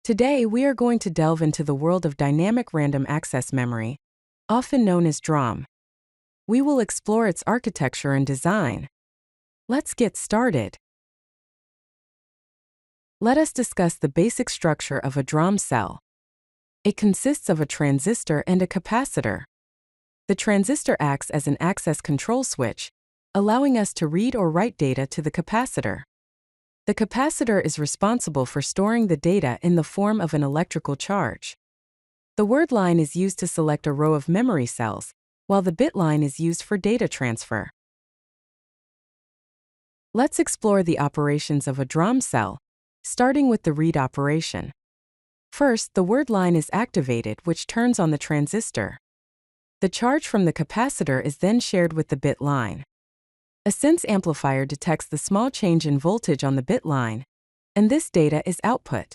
Today, we are going to delve into the world of dynamic random access memory, often known as DRAM. We will explore its architecture and design. Let's get started. Let us discuss the basic structure of a DRAM cell. It consists of a transistor and a capacitor. The transistor acts as an access control switch, allowing us to read or write data to the capacitor. The capacitor is responsible for storing the data in the form of an electrical charge. The word line is used to select a row of memory cells, while the bit line is used for data transfer. Let's explore the operations of a DRAM cell, starting with the read operation. First, the word line is activated, which turns on the transistor. The charge from the capacitor is then shared with the bit line. A sense amplifier detects the small change in voltage on the bit line, and this data is output.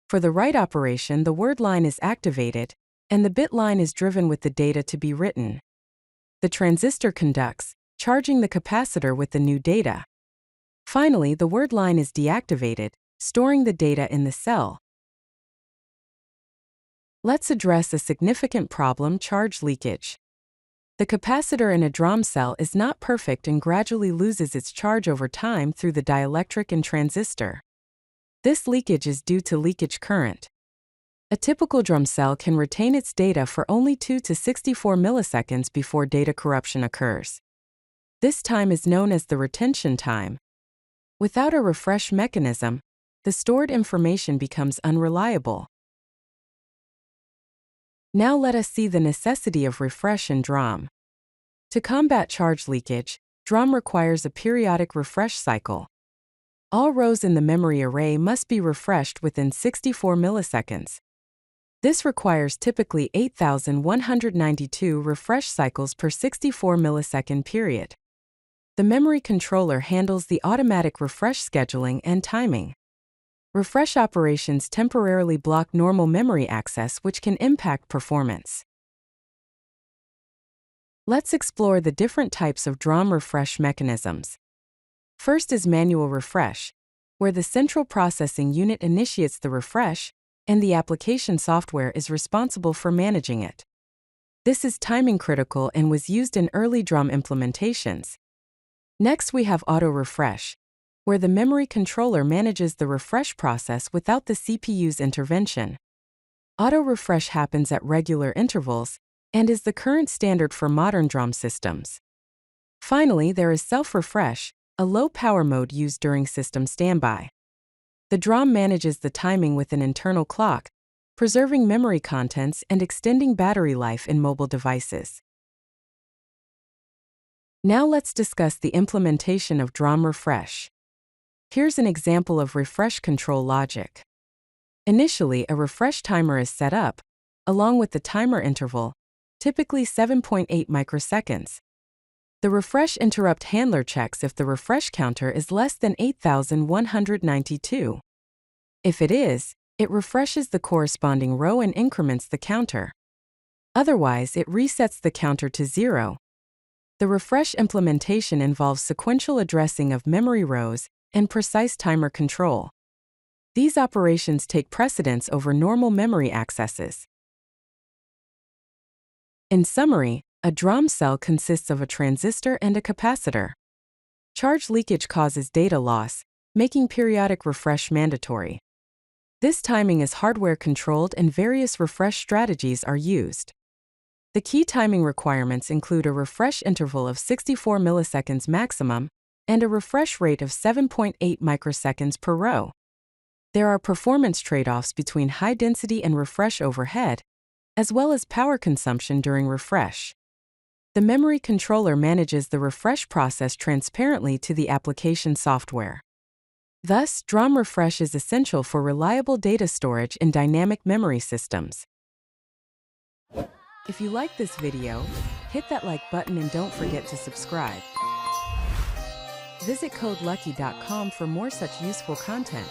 For the write operation, the word line is activated, and the bit line is driven with the data to be written. The transistor conducts, charging the capacitor with the new data. Finally, the word line is deactivated, storing the data in the cell. Let's address a significant problem: charge leakage. The capacitor in a DRAM cell is not perfect and gradually loses its charge over time through the dielectric and transistor. This leakage is due to leakage current. A typical DRAM cell can retain its data for only 2 to 64 milliseconds before data corruption occurs. This time is known as the retention time. Without a refresh mechanism, the stored information becomes unreliable. Now let us see the necessity of refresh in DRAM. To combat charge leakage, DRAM requires a periodic refresh cycle. All rows in the memory array must be refreshed within 64 milliseconds. This requires typically 8,192 refresh cycles per 64 millisecond period. The memory controller handles the automatic refresh scheduling and timing. Refresh operations temporarily block normal memory access, which can impact performance. Let's explore the different types of DRAM refresh mechanisms. First is manual refresh, where the central processing unit initiates the refresh, and the application software is responsible for managing it. This is timing critical and was used in early DRAM implementations. Next, we have auto refresh, where the memory controller manages the refresh process without the CPU's intervention. Auto refresh happens at regular intervals and is the current standard for modern DRAM systems. Finally, there is self-refresh, a low-power mode used during system standby. The DRAM manages the timing with an internal clock, preserving memory contents and extending battery life in mobile devices. Now let's discuss the implementation of DRAM refresh. Here's an example of refresh control logic. Initially, a refresh timer is set up, along with the timer interval, typically 7.8 microseconds. The refresh interrupt handler checks if the refresh counter is less than 8,192. If it is, it refreshes the corresponding row and increments the counter. Otherwise, it resets the counter to 0. The refresh implementation involves sequential addressing of memory rows and precise timer control. These operations take precedence over normal memory accesses. In summary, a DRAM cell consists of a transistor and a capacitor. Charge leakage causes data loss, making periodic refresh mandatory. This timing is hardware-controlled and various refresh strategies are used. The key timing requirements include a refresh interval of 64 milliseconds maximum and a refresh rate of 7.8 microseconds per row. There are performance trade-offs between high density and refresh overhead, as well as power consumption during refresh. The memory controller manages the refresh process transparently to the application software. Thus, DRAM refresh is essential for reliable data storage in dynamic memory systems. If you like this video, hit that like button and don't forget to subscribe. Visit CodeLucky.com for more such useful content.